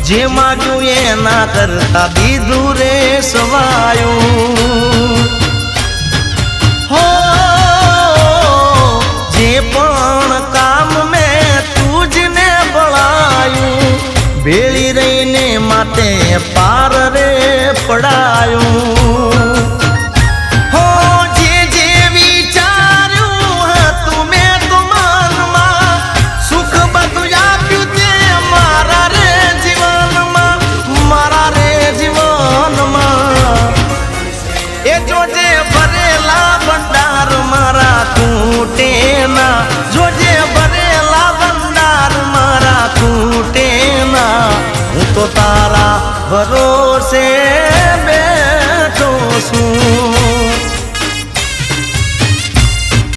જે માગ્યું એના કરતા દીધું રે સવાયું હો જે પણ કામ મેં તુજને બળાયું ભેળી રહીને માટે પાર રે પડાયું હો જે જે વિચાર્યું હતું મેં તો મનમાં સુખ બધું આપ્યું તે મારા રે જીવનમાં એ જોજે ભરેલા ભંડાર મારા તૂટે ના જોજે ભરેલા ભંડાર મારા તૂટે ના હું તો તારા ભરોસે બેઠો છું।